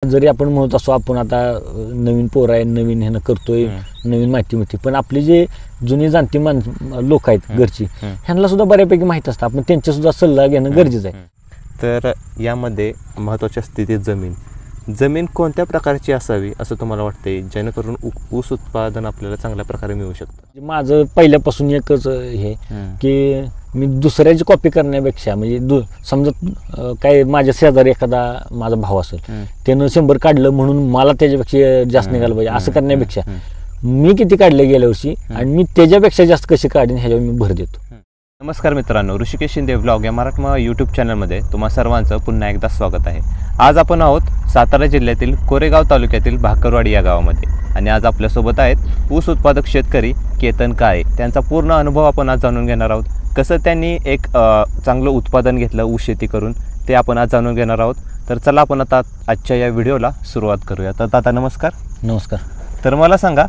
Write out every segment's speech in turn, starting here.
जरी आपण म्हणत असो आपण आता नवीन पोरं आहे, नवीन ह्यानं करतोय, नवीन माहिती मिळते, पण आपली जे जुनी जाणती लोक आहेत घरची, ह्यांना सुद्धा बऱ्यापैकी माहीत असतं. आपण त्यांचा सुद्धा सल्ला घेणं गरजेचं आहे. तर यामध्ये महत्त्वाच्या स्थितीत जमीन कोणत्या प्रकारची असावी असं तुम्हाला वाटते, जेणेकरून ऊस उत्पादन आपल्याला चांगल्या प्रकारे मिळू शकतं? माझं पहिल्यापासून एकच हे की मी दुसऱ्याची कॉपी करण्यापेक्षा, म्हणजे समजा काय माझ्या शेजारी एखादा माझा भाव असेल, त्यानं 100 काढलं म्हणून मला त्याच्यापेक्षा जास्त निघालं पाहिजे असं करण्यापेक्षा मी किती काढले गेल्या वर्षी आणि मी त्याच्यापेक्षा जास्त कशी काढीन ह्याच्यावर मी भर देतो. नमस्कार मित्रांनो, ऋषिकेश शिंदे ब्लॉग या मराठी यूट्यूब चॅनलमध्ये तुम्हा सर्वांचं पुन्हा एकदा स्वागत आहे. आज आपण आहोत सातारा जिल्ह्यातील कोरेगाव तालुक्यातील भाकरवाडी या गावामध्ये आणि आज आपल्यासोबत आहेत ऊस उत्पादक शेतकरी केतन काळे. त्यांचा पूर्ण अनुभव आपण आज जाणून घेणार आहोत. कसं त्यांनी एक चांगलं उत्पादन घेतलं ऊस शेती करून ते आपण आज जाणून घेणार आहोत. तर चला आपण आता आजच्या या व्हिडिओला सुरुवात करूया. तर दादा नमस्कार. नमस्कार. तर मला सांगा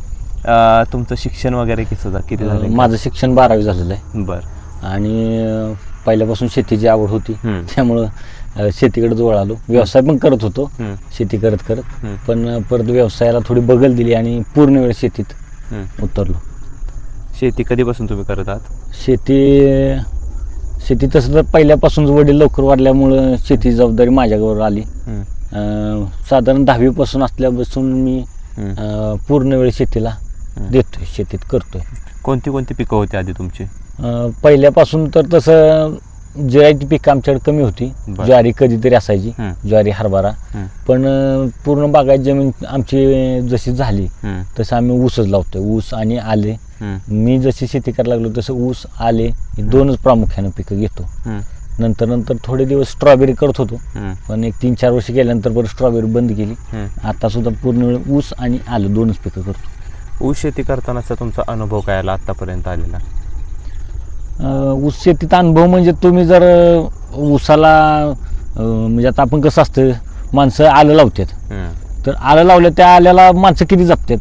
तुमचं शिक्षण वगैरे किती झालं? माझं शिक्षण 12वी झालेलं आहे. बरं. आणि पहिल्यापासून शेतीची आवड होती, त्यामुळं शेतीकडे जवळ आलो. व्यवसाय पण करत होतो शेती करत करत, पण परत व्यवसायाला थोडी बगल दिली आणि पूर्ण वेळ शेतीत उतरलो. शेती कधीपासून तुम्ही करत आहात? शेती तसं तर पहिल्यापासून वडील लवकर वाढल्यामुळं शेती जबाबदारी माझ्यावर आली. साधारण 10वी पासून असल्यापासून मी पूर्ण वेळ शेतीला देतोय, शेतीत करतोय. कोणती पिकं होती आधी तुमची? पहिल्यापासून तर तसं ज्वारीची पिकं आमच्याकडे कमी होती. ज्वारी कधीतरी असायची, ज्वारी हरभरा. पण पूर्ण बागायत जमीन आमची जशी झाली तसं आम्ही ऊसच लावतोय. ऊस आणि आले. मी जशी शेती करायला लागलो तसं ऊस आले हे दोनच प्रामुख्यानं पिकं घेतो. नंतर थोडे दिवस स्ट्रॉबेरी करत होतो, पण एक 3-4 वर्ष गेल्यानंतर परत स्ट्रॉबेरी बंद केली. आता सुद्धा पूर्ण वेळ ऊस आणि आलं दोनच पिकं करतो. ऊस शेती करतानाचा तुमचा अनुभव काय आला आतापर्यंत आलेला? ऊस शेतीचा अनुभव म्हणजे तुम्ही जर ऊसाला म्हणजे आता आपण कसं असतं, माणसं आलं लावतात, तर आलं लावलं त्या आल्याला माणसं किती जपतात.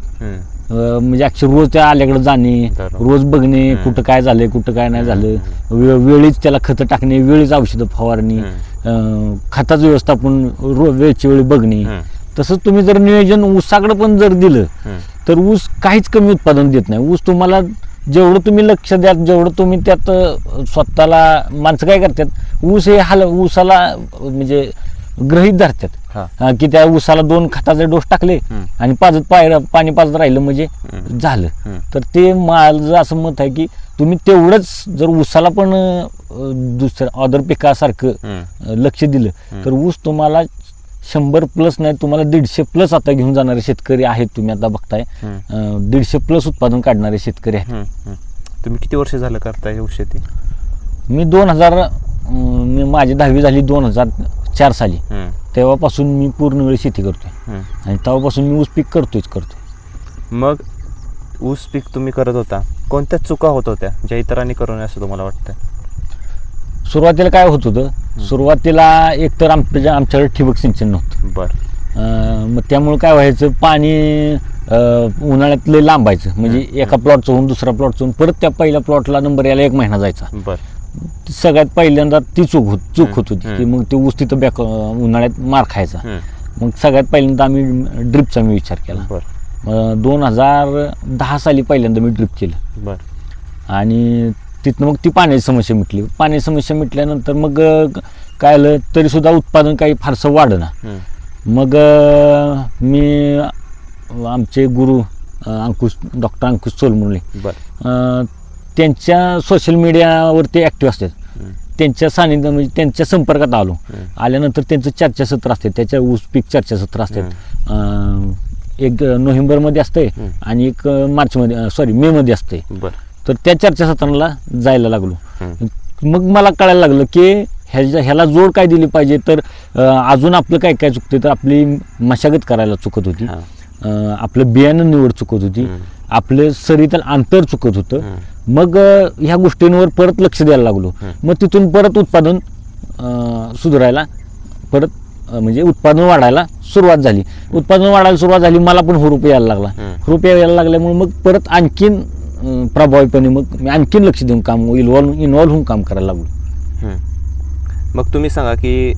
म्हणजे अक्षर रोज त्या आल्याकडे जाणे, रोज बघणे कुठं काय झालंय कुठं काय नाही झालं, वेळीच त्याला खतं टाकणे, वेळीच औषधं फवारणी, खताचं व्यवस्थापन वेळची वेळी बघणे. तसंच तुम्ही जर नियोजन ऊसाकडे पण जर दिलं तर ऊस काहीच कमी उत्पादन देत नाही. ऊस तुम्हाला जेवढं तुम्ही लक्ष द्या, जेवढं तुम्ही त्यात स्वतःला, माणसं काय करतात, ऊस हे ऊसाला म्हणजे गृहीत धरतात की त्या ऊसाला 2 खताचे डोस टाकले आणि पाणी पाजत राहिलं म्हणजे झालं. तर ते माझं असं मत आहे की तुम्ही तेवढंच जर ऊसाला पण दुसऱ्या अदर पिकासारखं लक्ष दिलं तर ऊस तुम्हाला 100+ नाही, तुम्हाला 150+ आता घेऊन जाणारे शेतकरी आहेत. तुम्ही आता बघताय 150+ उत्पादन काढणारे शेतकरी आहेत. तुम्ही किती वर्ष झालं करताय ऊस शेती? मी माझी 10वी झाली 2004 साली. तेव्हापासून मी पूर्ण वेळ शेती करतोय आणि तेव्हापासून मी ऊस पीक करतोय. मग ऊस पीक तुम्ही करत होता, कोणत्या चुका होत होत्या ज्या इतरांनी करू नये असं तुम्हाला वाटतं? सुरुवातीला काय होत होतं, सुरुवातीला एकतर आमच्याकडे ठिबक सिंचन नव्हतं. बरं. मग त्यामुळे काय व्हायचं, पाणी उन्हाळ्यात लय लांबायचं. म्हणजे एका प्लॉटचं होऊन दुसरा प्लॉटचं होऊन परत त्या पहिल्या प्लॉटला नंबर यायला 1 महिना जायचा. बरं. सगळ्यात पहिल्यांदा ती चूक होत होती की मग ते ऊस तिथं उन्हाळ्यात मार खायचा. मग सगळ्यात पहिल्यांदा आम्ही ड्रिपचा विचार केला. 2010 साली पहिल्यांदा मी ड्रिप केलं. बरं. आणि तिथनं मग ती पाण्याची समस्या मिटली. पाण्याची समस्या मिटल्यानंतर मग काय आलं तरी सुद्धा उत्पादन काही फारसं वाढना. मग मी आमचे गुरु डॉक्टर अंकुश सोलमुळे, त्यांच्या सोशल मीडियावरती ॲक्टिव्ह असतात, त्यांच्या सानिध्यात म्हणजे त्यांच्या संपर्कात आल्यानंतर त्यांचं चर्चासत्र असते. त्याच्या ऊस पीक चर्चासत्र असतात. एक नोव्हेंबरमध्ये असते आणि एक मे मध्ये असते. तर त्या चर्चासत्राला जायला लागलो. मग मला कळायला लागलं की ह्याला जोड काय दिली पाहिजे. तर अजून आपलं काय काय चुकतं, तर आपली मशागत करायला चुकत होती, आपलं बियाणं निवड चुकत होती, आपलं सरीतलं अंतर चुकत होतं. मग ह्या गोष्टींवर परत लक्ष द्यायला लागलो. मग तिथून परत उत्पादन सुधारायला म्हणजे उत्पादन वाढायला सुरुवात झाली. मला पण हुरूप यायला लागला. हुरूप यायला लागल्यामुळे मग परत आणखीन प्रभावीपणे मग मी आणखीन लक्ष देऊन काम इन्व्हॉल्व्ह होऊन काम करायला लागलो. मग तुम्ही सांगा की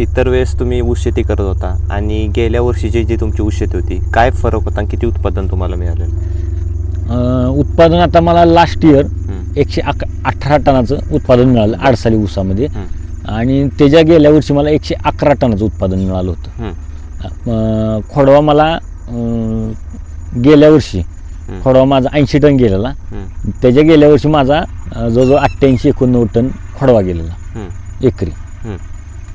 इतर वेळेस तुम्ही ऊस शेती करत होता आणि गेल्या वर्षीची जी तुमची ऊस शेती होती, काय फरक होता आणि किती उत्पादन तुम्हाला मिळालेलं? उत्पादन आता मला लास्ट इयर 118 टनाचं उत्पादन मिळालं आडसाली ऊसामध्ये. आणि त्याच्या गेल्या वर्षी मला 111 टनाचं उत्पादन मिळालं होतं. खोडवा मला गेल्या वर्षी खोडवा माझा 80 टन गेलेला. त्याच्या गेल्या वर्षी माझा जवळजवळ 88-89 टन खोडवा गेलेला एकरी.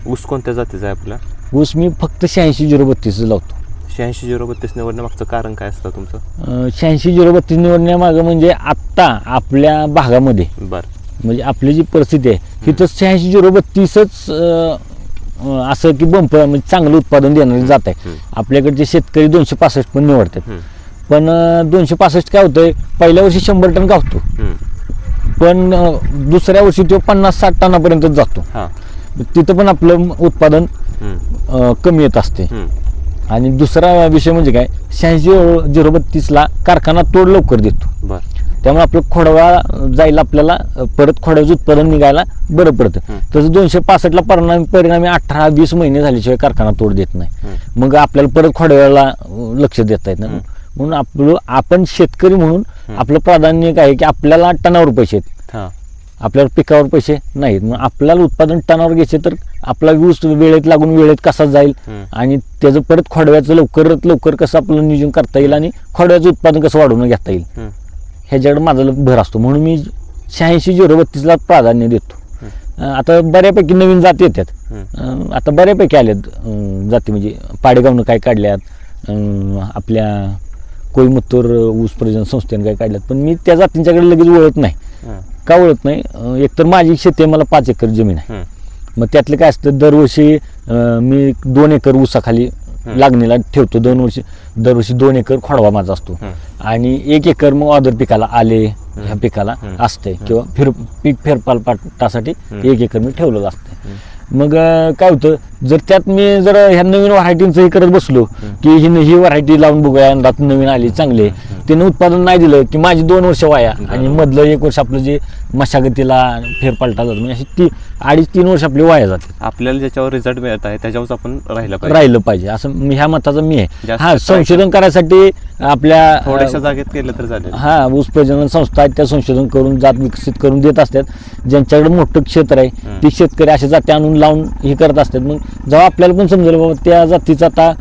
ऊस कोणत्या जातीचा आहे आपला? ऊस मी फक्त 86-032 लावतो. 86-032 निवडण्यामागचं कारण काय असतं तुमचं? 86-032 निवडण्यामागं म्हणजे आत्ता आपल्या भागामध्ये बरं, म्हणजे आपली जी परिस्थिती आहे तिथं 86-032च असं की बंप म्हणजे चांगलं उत्पादन देणारी जात आहे. आपल्याकडचे शेतकरी 265 पण निवडतात. पण 265 काय होतंय, पहिल्या वर्षी 100 टन गावतो, पण दुसऱ्या वर्षी तो 50-60 टनापर्यंत जातो. तिथं पण आपलं उत्पादन कमी येत असते. आणि दुसरा विषय म्हणजे काय, 86-032ला कारखाना तोड लवकर देतो. त्यामुळे आपलं खोडवा जायला आपल्याला परत खोडव्याचं उत्पादन निघायला बरं पडतं. तसं 265ला परिणामी 18-20 महिने झाल्याशिवाय कारखाना तोड देत नाही. मग आपल्याला परत खोडव्याला लक्ष देता येत नाही. म्हणून आपण शेतकरी म्हणून आपलं प्राधान्य काय की आपल्याला टनावर पैसे आहेत, आपल्याला पिकावर पैसे नाहीत. मग आपल्याला उत्पादन टनावर घ्यायचे तर आपला ऊस वेळेत लागून वेळेत कसा जाईल आणि त्याचं परत खोडव्याचं लवकरात लवकर कसं आपलं नियोजन करता येईल आणि खोडव्याचं उत्पादन कसं वाढवून घेता येईल ह्याच्याकडे माझा भर असतो. म्हणून मी 86-032ला प्राधान्य देतो. आता बऱ्यापैकी नवीन जाती येतात, आता बऱ्यापैकी आल्यात जाती, म्हणजे पाडेगावनं काय काढल्यात, आपल्या कोईमुत्तूर ऊस प्रजन संस्थेने काय काढल्यात. पण मी त्या जातींच्याकडे लगेच वळत नाही. का वळत नाही, एकतर माझी शेती आहे, मला 5 एकर जमीन आहे. मग त्यातलं काय असतं, दरवर्षी मी 2 एकर ऊसाखाली लागणीला ठेवतो. दरवर्षी 2 एकर खोडवा माझा असतो आणि 1 एकर मग ऑदर पिकाला आले ह्या पिकाला असते किंवा पीक फेरपालपाटासाठी 1 एकर मी ठेवलेलं असतं. मग काय होतं, जर त्यात मी जर ह्या नवीन व्हरायटींचं हे करत बसलो की ही व्हरायटी लावून बघूया, रात नवीन आली चांगले, त्यानं उत्पादन नाही दिलं की माझी 2 वर्ष वाया आणि मधलं 1 वर्ष आपलं जे मशागतीला फेरपालटा जातो, म्हणजे अशी 2.5-3 वर्ष आपली वाया जाते. आपल्याला ज्याच्यावर रिझल्ट मिळत आहे त्याच्यावर आपण राहिलं पाहिजे असं ह्या मताचा मी आहे. हा, संशोधन करायसाठी आपल्या थोड्याशा जागेत केलं तर चालेल. हा, ऊस प्रजनन संस्था आहेत, त्या संशोधन करून जात विकसित करून देत असतात. ज्यांच्याकडे मोठं क्षेत्र आहे ती शेतकरी अशा जाती आणून लावून हे करत असतात. मग जेव्हा आपल्याला पण समजेल बाबा त्या जातीचा आता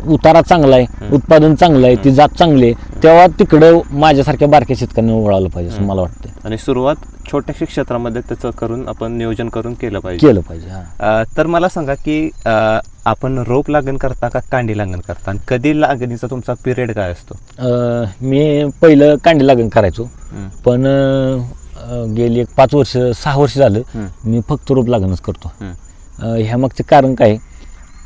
उतारा चांगला आहे, उत्पादन चांगलं आहे, ती जात चांगली आहे, तेव्हा तिकडं माझ्यासारख्या बारक्या शेतकऱ्यांना वळालं पाहिजे असं मला वाटतं. आणि सुरुवात छोट्याशा क्षेत्रामध्ये त्याचं करून आपण नियोजन करून केलं पाहिजे. तर मला सांगा की आपण रोप लागण करता का कांडी लागण करता, आणि कधी लागणीचा तुमचा पिरियड काय असतो? मी पहिलं कांडी लागण करायचो, पण गेली 5-6 वर्ष झालं मी फक्त रोप लागणच करतो. ह्या मागचं कारण काय,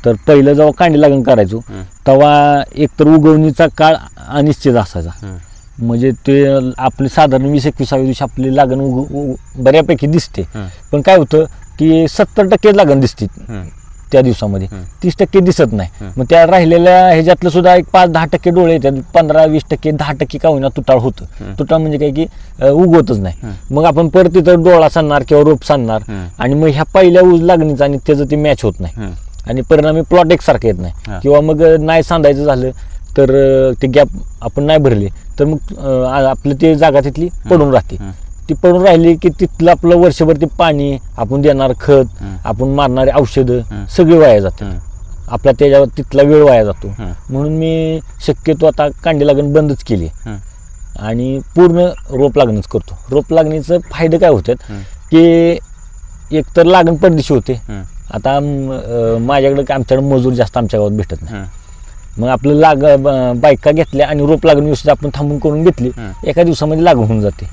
तर पहिलं जेव्हा कांडी लागण करायचो तेव्हा एकतर उगवणीचा काळ अनिश्चित असायचा. म्हणजे ते आपली साधारण 20-21व्या दिवशी आपली लागण बऱ्यापैकी दिसते, पण काय होतं की 70% लागण दिसते त्या दिवसामध्ये, 30% दिसत नाही. मग त्या राहिलेल्या ह्याच्यातलं सुद्धा एक 5-10% डोळे येतात, 15-20%, 10% का होईना तुटाळ होतं. तुटाळ म्हणजे काय की उगवतच नाही. मग आपण परत तिथं डोळा सांगणार किंवा रोप सांगणार आणि मग ह्या पहिल्या ऊस लागणीचा आणि त्याचं ते मॅच होत नाही आणि परिणामी प्लॉट एकसारखं येत नाही. किंवा मग नाही सांधायचं झालं तर ते गॅप आपण नाही भरले तर मग आपलं ते जागा तिथली पडून राहते. ती पडून राहिली की तिथलं आपलं वर्षभर ते पाणी, आपण देणार खत, आपण मारणारे औषधं सगळे वाया जातात. आपला त्याच्यावर तिथला वेळ वाया जातो. म्हणून मी शक्यतो आता कांडी लागण बंदच केली आणि पूर्ण रोप लागणच करतो. रोप लागणीचं फायदे काय होतात की एकतर लागण परदेशी होते. आता माझ्याकडे आमच्याकडे मजूर जास्त आमच्या गावात भेटत नाही. मग आपलं बायका घेतल्या आणि रोप लागण व्यवस्थित आपण थांबून करून घेतली, एका दिवसामध्ये लागण होऊन जाते.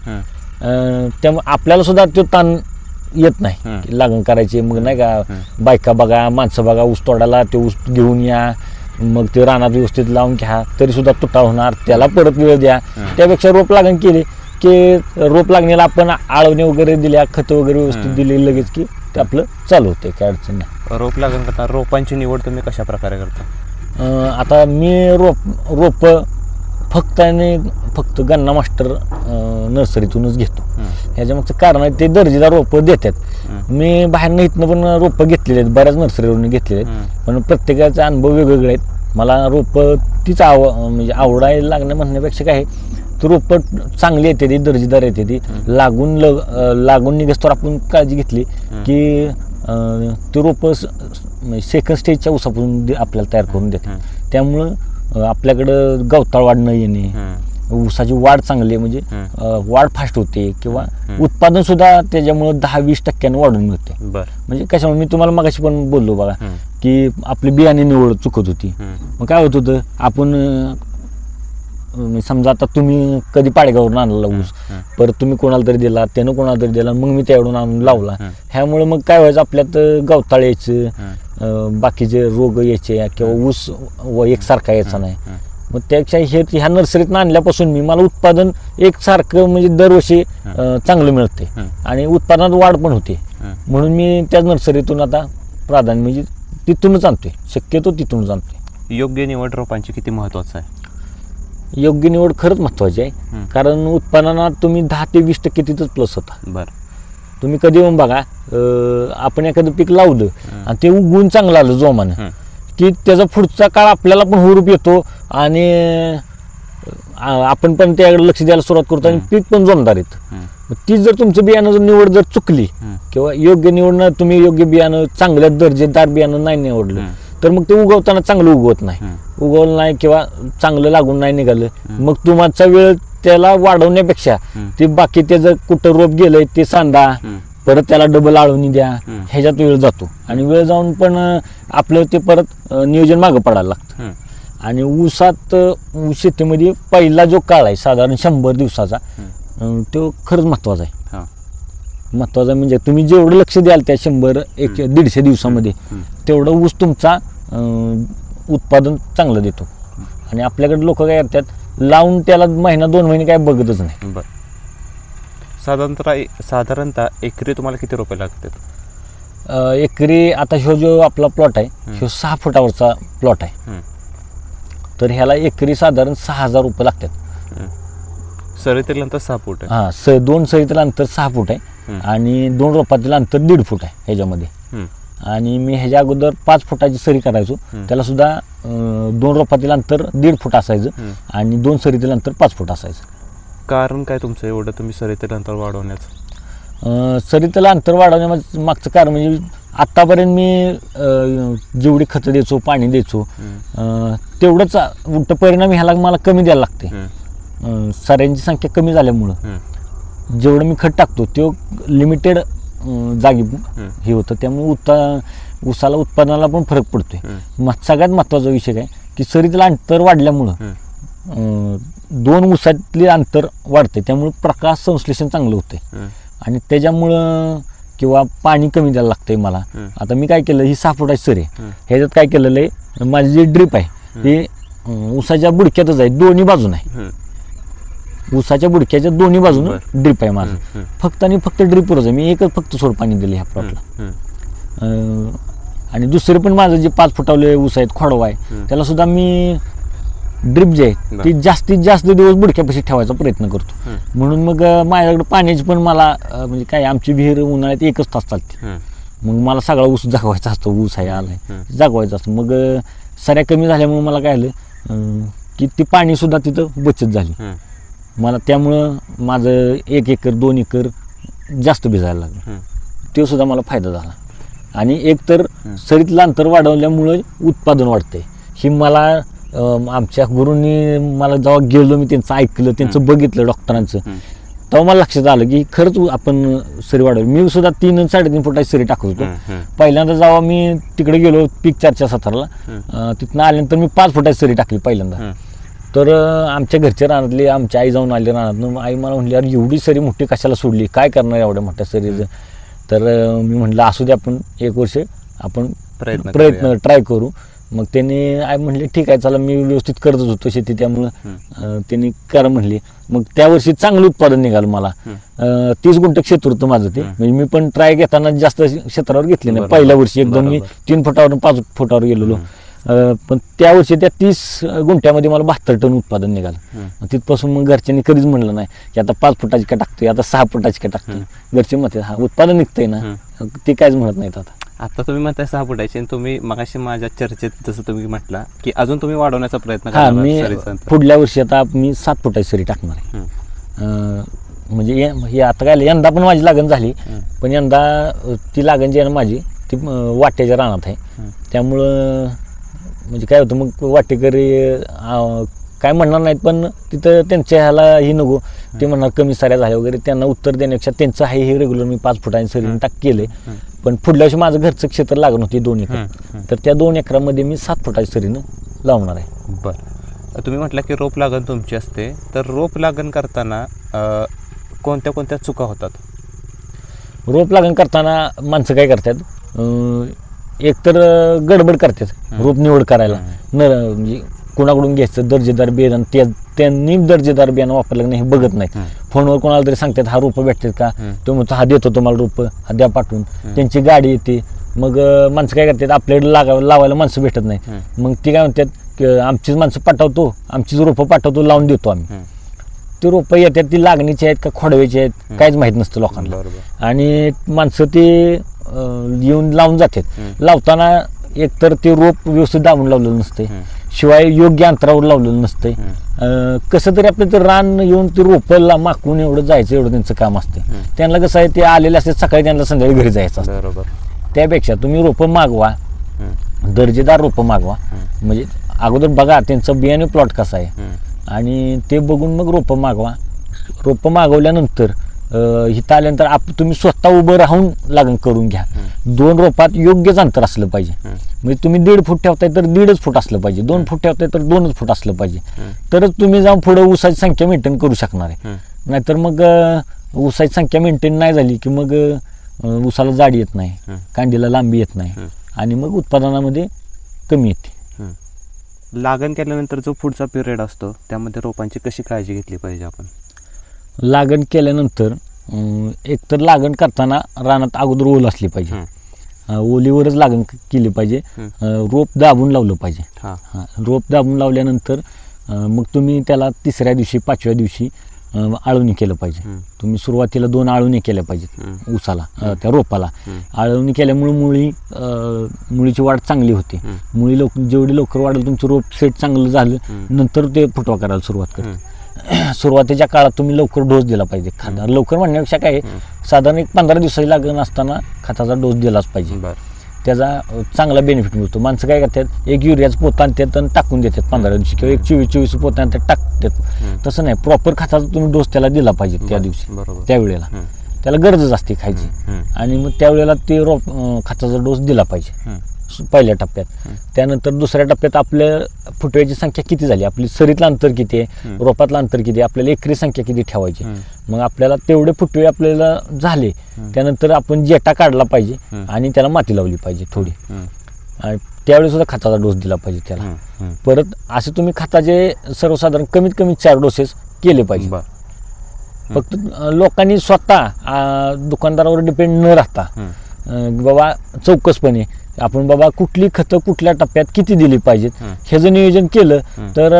त्यामुळे आपल्याला सुद्धा तो ताण येत नाही लागण करायची. मग नाही का बायका बघा, माणसं बघा, ऊस तोडायला ते ऊस घेऊन या, मग ते रानात व्यवस्थित लावून घ्या, तरी सुद्धा तुटाळ होणार, त्याला परत वेळ द्या. त्यापेक्षा रोप लागण केली की रोप लागणीला आपण आळवणे वगैरे दिल्या, खतं वगैरे व्यवस्थित दिली लगेच की ते आपलं चालू होते, काय अडचण नाही. रोप लागण करता रोपांची निवड तुम्ही कशा प्रकारे करता? आता मी रोप फक्त गन्ना मास्टर नर्सरीतूनच घेतो. ह्याच्यामागचं कारण आहे ते दर्जेदार रोपं देतात. मी बाहेरनं इथनं पण रोपं घेतलेली आहेत, बऱ्याच नर्सरीवरून घेतलेले आहेत, पण प्रत्येकाचे अनुभव वेगवेगळे आहेत. मला रोपं तीच म्हणजे आवडायला लागणं म्हणण्यापेक्षा काय तर रोपं चांगली येते ती, दर्जेदार येते ती. लागून निघस्तोवर आपण काळजी घेतली की ते रोपं सेकंड स्टेजच्या ऊसापासून आपल्याला तयार करून देते. त्यामुळं आपल्याकडं गवताळ वाढ न येणे, ऊसाची वाढ चांगली आहे, म्हणजे वाढ फास्ट होते किंवा उत्पादन सुद्धा त्याच्यामुळं 10-20% वाढून मिळते. म्हणजे कशामुळे मी तुम्हाला मगाशी पण बोललो बघा की आपली बियाणे निवड चुकत होती. मग काय होत होतं, आपण समजा आता तुम्ही कधी पाडेगावरून आणला ऊस, परत तुम्ही कोणाला तरी दिला, त्यानं कोणाला तरी दिला, मग मी त्याकडून आणून लावला. ह्यामुळे मग काय व्हायचं, आपल्यात गवताळ यायचं, बाकीचे रोग यायचे किंवा ऊस एकसारखा यायचा नाही. मग त्यापेक्षा ह्या नर्सरीतनं आणल्यापासून मला उत्पादन एकसारखं म्हणजे दरवर्षी चांगलं मिळते आणि उत्पादनात वाढ पण होते. म्हणून मी त्याच नर्सरीतून आता प्राधान्य म्हणजे तिथूनच आणतोय, शक्यतो तिथूनच आणतोय. योग्य निवड रोपांची किती महत्वाचं आहे? योग्य निवड खरंच महत्वाची आहे, कारण उत्पादनात तुम्ही 10 ते 20% तिथंच प्लस होता. तुम्ही कधी येऊन बघा, आपण एखादं पीक लावलं आणि ते उगवून चांगलं आलं जोमानं की त्याचा पुढचा काळ आपल्याला पण हुरूप येतो आणि आपण पण त्याकडे लक्ष द्यायला सुरुवात करतो आणि पीक पण जोमदार येतं. तीच जर तुमचं बियाणं जर निवड जर चुकली किंवा योग्य निवडणं, तुम्ही योग्य बियाणं चांगल्या दर्जेदार बियाणं नाही निवडलं तर मग ते उगवताना चांगलं उगवत नाही, उगवलं नाही किंवा चांगलं लागून नाही निघालं, मग तुमचा वेळ त्याला वाढवण्यापेक्षा ते बाकी त्याचं कुठं रोप गेलंय ते सांधा, परत त्याला डबल आळवणी द्या, ह्याच्यात वेळ जातो आणि वेळ जाऊन पण आपलं ते परत नियोजन मागं पडायला लागतं. आणि ऊसात शेतीमध्ये पहिला जो काळ आहे साधारण 100 दिवसाचा, तो खरंच महत्वाचा आहे. महत्वाचा म्हणजे तुम्ही जेवढं लक्ष द्याल त्या 100-150 दिवसामध्ये तेवढं ऊस तुमचा उत्पादन चांगलं देतो. आणि आपल्याकडे लोक काय करतात, लावून त्याला महिना-2 महिने काय बघतच नाही. साधारणतः एकरी तुम्हाला किती रुपये लागतात? एकरी आता ह्यो जो आपला प्लॉट आहे ह्यो 6 फुटावरचा प्लॉट आहे, तर ह्याला एकरी साधारण 6,000 रुपये लागतात. सरीतील अंतर 6 फूट आहे. हां, 2 सरीतील अंतर 6 फूट आहे आणि 2 रोपातील अंतर 1.5 फूट आहे ह्याच्यामध्ये. आणि मी ह्याच्या अगोदर 5 फुटाची सरी करायचो, त्याला सुद्धा 2 रोपातील अंतर 1.5 फूट असायचं आणि 2 सरीतील अंतर 5 फूट असायचं. कारण काय तुमचं एवढं तुम्ही सरीतील अंतर वाढवण्याचं? सरीतील अंतर वाढवण्याचं मागचं कारण म्हणजे आत्तापर्यंत मी जेवढी खतं द्यायचो, पाणी द्यायचो, तेवढंच उलट परिणाम ह्याला मला कमी द्यायला लागते. सऱ्यांची संख्या कमी झाल्यामुळं जेवढं मी खत टाकतो ते लिमिटेड जागी हे होतं, त्यामुळे ऊसाला उत्पादनाला पण फरक पडतोय. सगळ्यात महत्त्वाचा विषय काय की सरीतलं अंतर वाढल्यामुळं 2 ऊसातले अंतर वाढते, त्यामुळे प्रकाश संश्लेषण चांगलं होते आणि त्याच्यामुळं किंवा पाणी कमी द्यायला लागतंय मला. आता मी काय केलं, ही 6 फुटाची सरी आहे, ह्याच्यात काय केलेलं आहे, माझी जी ड्रीप आहे ती ऊसाच्या बुडक्यातच आहे, दोन्ही बाजून आहे. ऊसाच्या बुडक्याच्या दोन्ही बाजून ड्रीप आहे माझं, फक्त आणि फक्त ड्रीपवरच आहे. मी एकच फक्त सोड पाणी दिलं ह्या प्लॉटला. आणि दुसरे पण माझं जे 5 फुटावले ऊस आहेत, खोडवा आहे, त्याला सुद्धा मी ड्रीप जे आहे ती जास्तीत जास्त दिवस बुडक्यापाशी ठेवायचा प्रयत्न करतो. म्हणून मग माझ्याकडे पाण्याची पण मला म्हणजे काय, आमची विहीर उन्हाळ्यात 1 तास चालते, मग मला सगळा ऊस जागवायचा असतो, ऊस आहे आलाय जागवायचा असतो. मग सऱ्या कमी झाल्यामुळे मला काय आलं की ती पाणी सुद्धा तिथं बचत झाली मला, त्यामुळं माझं 1 एकर 2 एकर जास्त भिजायला लागलं, ते सुद्धा मला फायदा झाला. आणि एक तर सरीतलं अंतर वाढवल्यामुळं उत्पादन वाढतंय. ही मला आमच्या गुरूंनी मला जेव्हा गेलो, मी त्यांचं ऐकलं, त्यांचं बघितलं डॉक्टरांचं, तेव्हा मला लक्षात आलं की खरंच आपण सरी वाढवली. मी सुद्धा 3-3.5 फुटाची सरी टाकत होतो. पहिल्यांदा जेव्हा मी तिकडे गेलो पीक 4-4-17ला, तिथनं आल्यानंतर मी 5 फुटाची सरी टाकली पहिल्यांदा. तर आमच्या घरचे रानातले, आमची आई जाऊन आली रानातनं, आई मला म्हणली, अरे एवढी सरी मोठी कशाला सोडली, काय करणार एवढ्या मोठ्या सरीचं? तर मी म्हटलं असू दे, आपण 1 वर्ष आपण प्रयत्न ट्राय करू. मग त्यांनी आई म्हणले ठीक आहे चला, मी व्यवस्थित करतच होतो शेती, त्यामुळं त्यांनी करा म्हणली. मग त्या वर्षी चांगलं उत्पादन निघालं मला. 30 गुंठ क्षेत्र होतं माझं ते, म्हणजे मी पण ट्राय घेताना जास्त क्षेत्रावर घेतले नाही. पहिल्या वर्षी एकदम मी 3 फुटावर 5 फुटावर गेलेलो. पण त्या वर्षी त्या 30 गुंठ्यामध्ये मला 72 टन उत्पादन निघालं. तिथपासून मग घरच्यांनी कधीच म्हणलं नाही की आता 5 फुटाची का टाकतोय, आता 6 फुटाची का टाकतोय. घरचे म्हणतात हा उत्पादन निघतंय ना, ते काहीच म्हणत नाहीत. आता तुम्ही म्हणताय 6 फुटाची, आणि तुम्ही मगाशी माझ्या चर्चेत जसं तुम्ही म्हटला की अजून तुम्ही वाढवण्याचा प्रयत्न हा, करणार मी सरीचं अंतर. पुढल्या वर्षी आता मी 7 फुटाची सरी टाकणार आहे. म्हणजे हे आता काय यंदा पण माझी लागण झाली, पण यंदा ती लागण जी आहे ना माझी ती वाट्याच्या रानात आहे. त्यामुळं म्हणजे काय होतं, मग वाटेकरी काय म्हणणार नाहीत, पण तिथं त्यांच्या ह्याला ही नको, ते म्हणणार कमी साऱ्या झाल्या वगैरे. त्यांना उत्तर देण्यापेक्षा त्यांचं आहे हे रेग्युलर मी 5 फुटांनी सरीने केले. पण पुढल्या वर्षी माझं घरचं क्षेत्र लागण होती 2 एकर, तर त्या 2 एकरामध्ये मी 7 फुटाची सरीनं लावणार आहे. बरं, तुम्ही म्हटलं की रोप लागण तुमची असते, तर रोप लागण करताना कोणत्या कोणत्या चुका होतात? रोप लागण करताना माणसं काय करतात, एकतर गडबड करतात रोप निवड करायला. म्हणजे कोणाकडून घ्यायचं दर्जेदार बियाणं, त्यांनी दर्जेदार बियाणं वापरलं नाही हे बघत नाही. फोनवर कोणाला तरी सांगतात हा रोपं भेटतात का, तो म्हणतो हा देतो तुम्हाला रोपं, हा द्या पाठवून. त्यांची गाडी येते, मग माणसं काय करतात आपल्याकडे लावायला माणसं भेटत नाही. मग ती काय म्हणतात आमचीच माणसं पाठवतो, आमचीच रोपं पाठवतो, लावून देतो आम्ही. ती रोपं येतात ती लागणीची आहेत का खोडव्याची आहेत काहीच माहीत नसतं लोकांना. आणि माणसं ते येऊन लावून जातात. लावताना एकतर ते रोप व्यवस्थित दाबून लावलेलं नसते, शिवाय योग्य अंतरावर लावलेलं नसते. कसं तरी आपलं ते रान येऊन ते रोपला माकून एवढं जायचं, एवढं त्यांचं काम असते. त्यांना कसं आहे ते आलेले असते सकाळी, त्यांना संध्याकाळी घरी जायचं असतं. बरोबर. त्यापेक्षा तुम्ही रोपं मागवा, दर्जेदार रोपं मागवा. म्हणजे अगोदर बघा त्यांचं बियाणे प्लॉट कसा आहे आणि ते बघून मग रोपं मागवा. रोपं मागवल्यानंतर इथं आल्यानंतर तुम्ही स्वतः उभं राहून लागण करून घ्या. 2 रोपात योग्यच अंतर असलं पाहिजे. म्हणजे तुम्ही 1.5 फूट ठेवताय तर 1.5 फूट असलं पाहिजे, 2 फूट ठेवताय तर 2 फूट असलं पाहिजे. तरच तुम्ही जाऊन पुढे ऊसाची संख्या मेंटेन करू शकणार आहे. नाहीतर मग ऊसाची संख्या मेंटेन नाही झाली की मग ऊसाला जाडी येत नाही, कांडीला लांबी येत नाही आणि मग उत्पादनामध्ये कमी येते. लागण केल्यानंतर जो पुढचा पिरियड असतो त्यामध्ये रोपांची कशी काळजी घेतली पाहिजे आपण? लागण केल्यानंतर एकतर लागण करताना रानात अगोदर ओल असली पाहिजे. ओलीवरच लागण केली पाहिजे. रोप दाबून लावलं पाहिजे. रोप दाबून लावल्यानंतर मग तुम्ही त्याला 3ऱ्या दिवशी 5व्या दिवशी आळवणी केलं पाहिजे. तुम्ही सुरुवातीला 2 आळवणी केल्या पाहिजेत ऊसाला, त्या रोपाला. आळवणी केल्यामुळे मुळीची वाढ चांगली होते. मुळी जेवढी लवकर वाढेल तुमचं रोप सेट चांगलं झालं नंतर ते फुटवा करायला सुरुवात करते. सुरुवातीच्या काळात तुम्ही लवकर डोस दिला पाहिजे. लवकर म्हणण्यापेक्षा काय साधारण 15 दिवसाची लागण असताना खताचा डोस दिलाच पाहिजे. त्याचा चांगला बेनिफिट मिळतो. माणसं काय करतात 1 युरियाचं पोतं आणतात आणि टाकून देतात 15 दिवशी, किंवा 1 24 पोतं आणतात टाकतात. तसं नाही, प्रॉपर खताचा तुम्ही डोस त्याला दिला पाहिजे त्या दिवशी, त्यावेळेला त्याला गरजच असते खायची. आणि मग त्यावेळेला ते खताचा डोस दिला पाहिजे पहिल्या टप्प्यात. त्यानंतर 2ऱ्या टप्प्यात आपल्या फुटव्याची संख्या किती झाली, आपली सरीतलं अंतर किती आहे, रोपातलं अंतर किती आहे, आपल्याला एकरी संख्या किती ठेवायची. मग आपल्याला तेवढे फुटवे आपल्याला झाले त्यानंतर आपण जेटा काढला पाहिजे आणि त्याला माती लावली पाहिजे थोडी. त्यावेळी सुद्धा खताचा डोस दिला पाहिजे त्याला. परत असे तुम्ही खताचे सर्वसाधारण कमीत कमी 4 डोसेस केले पाहिजे. फक्त लोकांनी स्वतः दुकानदारावर डिपेंड न राहता बाबा चौकसपणे आपण बाबा कुठली खतं कुठल्या टप्प्यात किती दिली पाहिजेत ह्याचं नियोजन केलं तर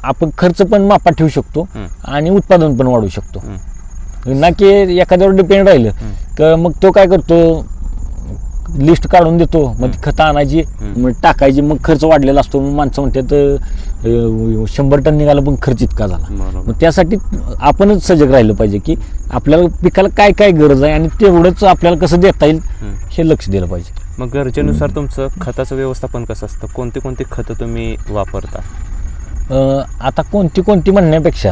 आपण खर्च पण मापात ठेवू शकतो आणि उत्पादन पण वाढवू शकतो. ना की एखाद्यावर डिपेंड राहिलं तर मग तो काय करतो, लिस्ट काढून देतो, मग ती खतं आणायची मग टाकायची, मग खर्च वाढलेला असतो. मग माणसं म्हणतात 100 टन निघाला पण खर्च इतका झाला. मग त्यासाठी आपणच सजग राहिलं पाहिजे की आपल्याला पिकाला काय काय गरज आहे आणि तेवढंच आपल्याला कसं देता येईल हे लक्ष दिलं पाहिजे. मग गरजेनुसार तुमचं खताचं व्यवस्थापन कसं असतं, कोणती कोणती खतं तुम्ही वापरता? आता कोणती कोणती म्हणण्यापेक्षा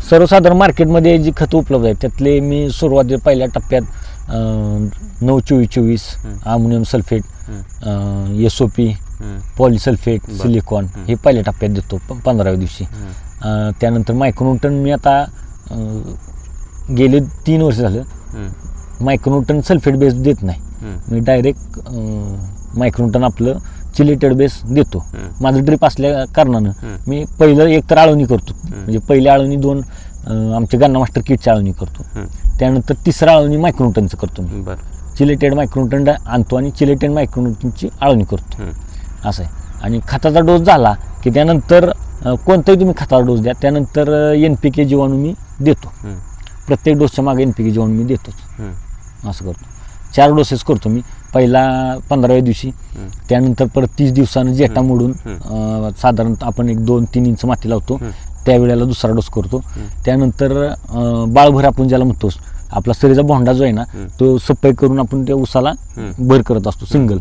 सर्वसाधारण मार्केटमध्ये जी खतं उपलब्ध आहेत त्यातले मी सुरुवातीला पहिल्या टप्प्यात 9-24-24 अमोनियम सल्फेट, SOP, पॉलिसल्फेट, सिलिकॉन हे पहिल्या टप्प्यात देतो 15व्या दिवशी. त्यानंतर मायक्रोन्यूटन मी आता गेले 3 वर्ष झालं मायक्रोन्यूटन सल्फेट बेस देत नाही. मी डायरेक्ट मायक्रोन्यूटन आपलं चिलेटेड बेस देतो. माझं ड्रिप असल्या कारणानं मी पहिलं एक तर आळवणी करतो, म्हणजे पहिली आळवणी 2 आमच्या गन्ना मास्टर किटची आळवणी करतो. त्यानंतर 3रा आळवणी मायक्रोन्यूटनचं करतो मी. चिलेटेड मायक्रोन्यूट्रंट आणतो आणि चिलेटेड मायक्रोन्यूट्रंटची आळवणी करतो. असं आहे. आणि खताचा डोस झाला की त्यानंतर कोणताही तुम्ही खताचा डोस द्या, त्यानंतर NPK जीवाणू मी देतो. प्रत्येक डोसच्या मागे NPK जीवाणू मी देतोच. असं करतो. 4 डोसेस करतो मी. पहिला 15व्या दिवशी, त्यानंतर परत 30 दिवसानं जेटा मोडून साधारणतः आपण एक 2-3 इंच माती लावतो, त्यावेळेला दुसरा डोस करतो. त्यानंतर बाळभर आपण ज्याला म्हणतोस, आपला सरीचा भोंडा जो आहे ना तो सफाई करून आपण त्या उसाला भर करत असतो सिंगल,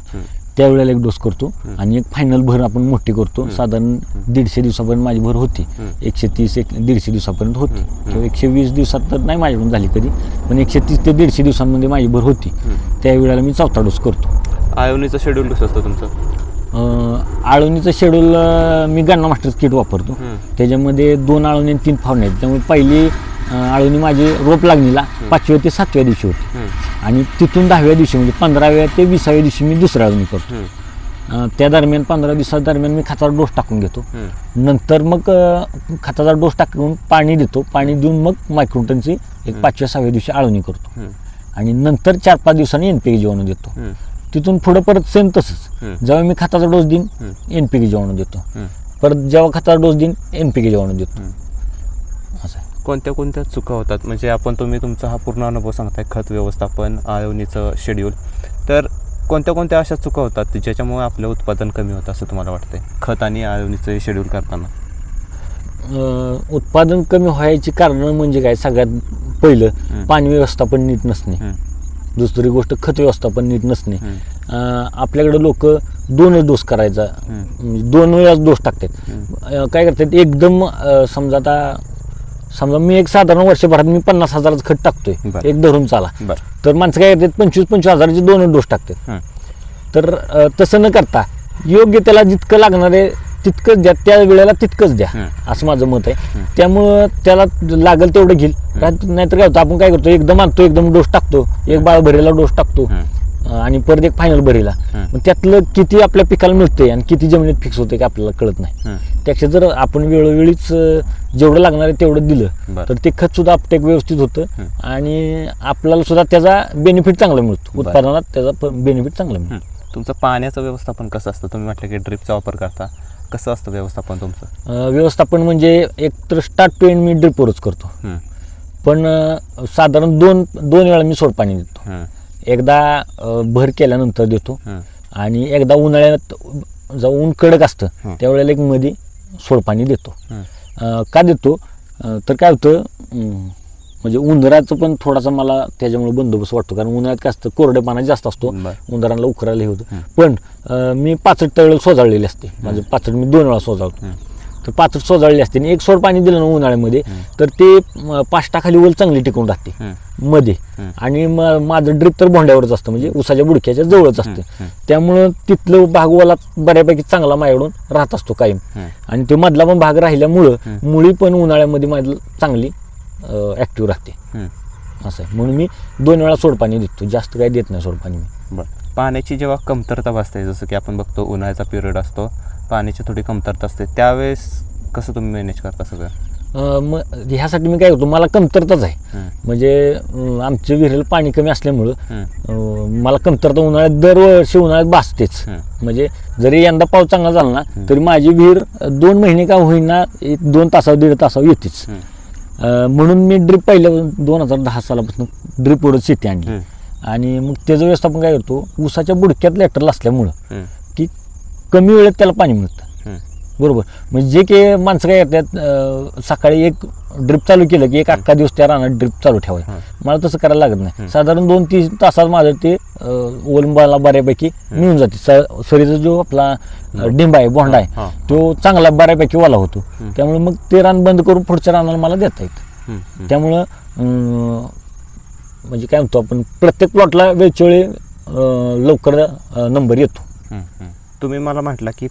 त्यावेळेला एक डोस करतो. आणि एक फायनल भर आपण मोठी करतो. साधारण 150 दिवसापर्यंत माझी भर होती. 130-150 दिवसापर्यंत होती, किंवा 120 दिवसात तर नाही माझ्याकडून झाली कधी, पण 130 ते 150 दिवसांमध्ये माझी भर होती. त्यावेळेला मी 4था डोस करतो. आळवणीचं शेड्यूल कसं असतं तुमचं? आळवणीचं शेड्यूल मी गन्ना मास्टर्स किट वापरतो. त्याच्यामध्ये 2 आळवणी आणि 3 फावणे आहेत. त्यामुळे पहिली आळवणी माझी रोप लागणीला 5व्या ते 7व्या दिवशी होती, आणि तिथून 10व्या दिवशी म्हणजे 15व्या ते 20व्या दिवशी मी दुसरी आळवणी करतो. त्या दरम्यान 15 दिवसादरम्यान मी खताचा डोस टाकून घेतो. नंतर मग खताचा डोस टाकून पाणी देतो. पाणी देऊन मग मायक्रोन्यूट्रंटची एक 5व्या-6व्या दिवशी आळवणी करतो. आणि नंतर 4-5 दिवसांनी NPK जीवाणू देतो. तिथून पुढं परत सेम तसंच. जेव्हा मी खताचा डोस देईन NPK जीवाणू देतो, परत जेव्हा खताचा डोस देईन NPK जीवाणू देतो. असं आहे. कोणत्या कोणत्या चुका होतात? म्हणजे तुम्ही तुमचा हा पूर्ण अनुभव सांगताय, खत व्यवस्थापन, आळवणीचं शेड्यूल, तर कोणत्या कोणत्या अशा चुका होतात ज्याच्यामुळे आपलं उत्पादन कमी होतं असं तुम्हाला वाटतंय खत आणि आळवणीचं शेड्यूल करताना? उत्पादन कमी व्हायची कारणं म्हणजे काय? सगळ्यात पहिलं पाणी व्यवस्थापन नीट नसणे. दुसरी गोष्ट खत व्यवस्थापन नीट नसणे. आपल्याकडे लोक 2च डोस करायचा, 2 वेळाच डोस टाकतात. काय करतात एकदम, समजा मी एक साधारण वर्षभरात मी 50,000चं खत टाकतोय, एक धरून चाला, तर माणसं काय करतात 25-25 हजाराचे 2च डोस टाकतात. तर तसं न करता योग्य त्याला जितकं लागणार आहे तितकंच द्या, त्या वेळेला तितकंच द्या, असं माझं मत आहे. त्यामुळं त्याला लागेल तेवढं घेईल. नाहीतर काय होतं, आपण काय करतो एकदम आणतो, एकदम डोस टाकतो, एक बाळ भरीला डोस टाकतो आणि परत एक फायनल भरीला. मग त्यातलं किती आपल्या पिकाला मिळतंय आणि किती जमिनीत फिक्स होते की आपल्याला कळत नाही. त्यापेक्षा जर आपण वेळोवेळीच जेवढं लागणार आहे तेवढं दिलं तर ते खत सुद्धा अपटेक व्यवस्थित होतं आणि आपल्याला सुद्धा त्याचा बेनिफिट चांगला मिळतो. उत्पादनात त्याचा बेनिफिट चांगला मिळतो. तुमचं पाण्याचं व्यवस्थापन कसं असतं? तुम्ही म्हटलं की ड्रिपचा वापर करता, कसं असतं व्यवस्थापन तुमचं? व्यवस्थापन म्हणजे एक तर स्टार्ट टू एंड मी ड्रिपवरच करतो, पण साधारण 2 वेळा मी सोड पाणी देतो. एकदा भर केल्यानंतर देतो आणि एकदा उन्हाळ्यात जेव्हा ऊन कडक असतं त्यावेळेला एक मध्ये सोड पाणी देतो. का देतो तर काय होतं, म्हणजे उंदराचं पण थोडासा मला त्याच्यामुळे बंदोबस्त वाटतो, कारण उन्हाळ्यात काय असतं कोरडेपणा जास्त असतो, उंदरांना उकरायला हे होतं. पण मी 65 तळ सोजाळलेली असते, म्हणजे 65 मी 2 वेळा सोजाळतो. तर 65 सोजाळली असते आणि एक सोड पाणी दिलं ना उन्हाळ्यामध्ये तर ते पाष्टाखाली वल चांगली टिकून राहते मध्ये. आणि माझं ड्रिप तर भोंड्यावरच असतं, म्हणजे उसाच्या बुडक्याच्या जवळच असतं, त्यामुळं तिथलं भागवाला बऱ्यापैकी चांगला माझ्याकडून राहत असतो कायम. आणि तो मधला पण भाग राहिल्यामुळं मुळी पण उन्हाळ्यामध्ये माझं चांगली ॲक्टिव्ह राहते. असं आहे. म्हणून मी 2 वेळा सोड पाणी देतो, जास्त काही देत नाही सोड पाणी मी. बरं. पाण्याची जेव्हा कमतरता भासते, जसं की आपण बघतो उन्हाळ्याचा पिरियड असतो, पाण्याची थोडी कमतरता असते, त्यावेळेस कसं तुम्ही मॅनेज करता सगळं? मग ह्यासाठी मी काय करतो, मला कमतरताच आहे, म्हणजे आमच्या विहिरीला पाणी कमी असल्यामुळं मला कमतरता उन्हाळ्यात दरवर्षी उन्हाळ्यात भासतेच. म्हणजे जरी यंदा पाऊस चांगला झाला ना तरी माझी विहीर 2 महिने का होईना 2 तासावर 1.5 तासावर येतेच. म्हणून मी ड्रिप पहिल्या 2010 सालापासून ड्रिपवरच शेती आणली. आणि मग त्याचं व्यवस्थापन काय करतो, ऊसाच्या बुडक्यात लॅटरल असल्यामुळं की कमी वेळेत त्याला पाणी मिळतं. बरोबर. म्हणजे जे काही माणसं काय करतात, सकाळी एक ड्रिप चालू केलं की एक अख्खा दिवस त्या रानात ड्रिप चालू ठेवायचं. मला तसं करायला लागत नाही. साधारण 2-3 तासात माझं ते ओलंबाला बऱ्यापैकी मिळून जाते. सरीचा जो आपला डिंब आहे, भोंडा आहे, तो चांगला बऱ्यापैकी ओला होतो. त्यामुळे मग ते रान बंद करून पुढच्या रानाला मला देता येतं. त्यामुळं म्हणजे काय म्हणतो आपण, प्रत्येक प्लॉटला वेळोवेळी लवकर नंबर येतो. तुम्ही मला म्हटलं की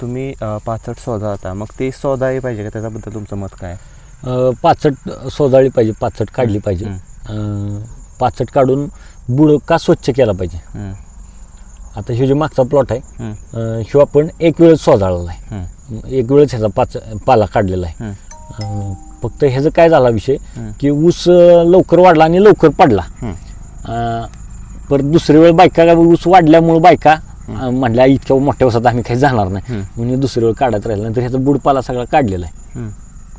तुम्ही 65 सोजाळता, मग ते सोजाळी पाहिजे का? त्याच्याबद्दल तुमचं मत काय? 65 सोजाळी पाहिजे, 65 काढली पाहिजे. 65 काढून बुड का स्वच्छ केला पाहिजे. आता हे जो मागचा प्लॉट आहे ह्यो आपण एक वेळच सोजाळला आहे, एक वेळच ह्याचा पाला काढलेला आहे. फक्त ह्याचं काय झाला विषय की ऊस लवकर वाढला आणि लवकर पडला. परत दुसरी वेळ बायका ऊस वाढल्यामुळे बायका म्हणल्या इतक्या मोठ्या ऊसात आम्ही काही जाणार नाही म्हणून दुसरी वेळ काढत राहिलं. नंतर ह्याचा बुडपाला सगळा काढलेला आहे.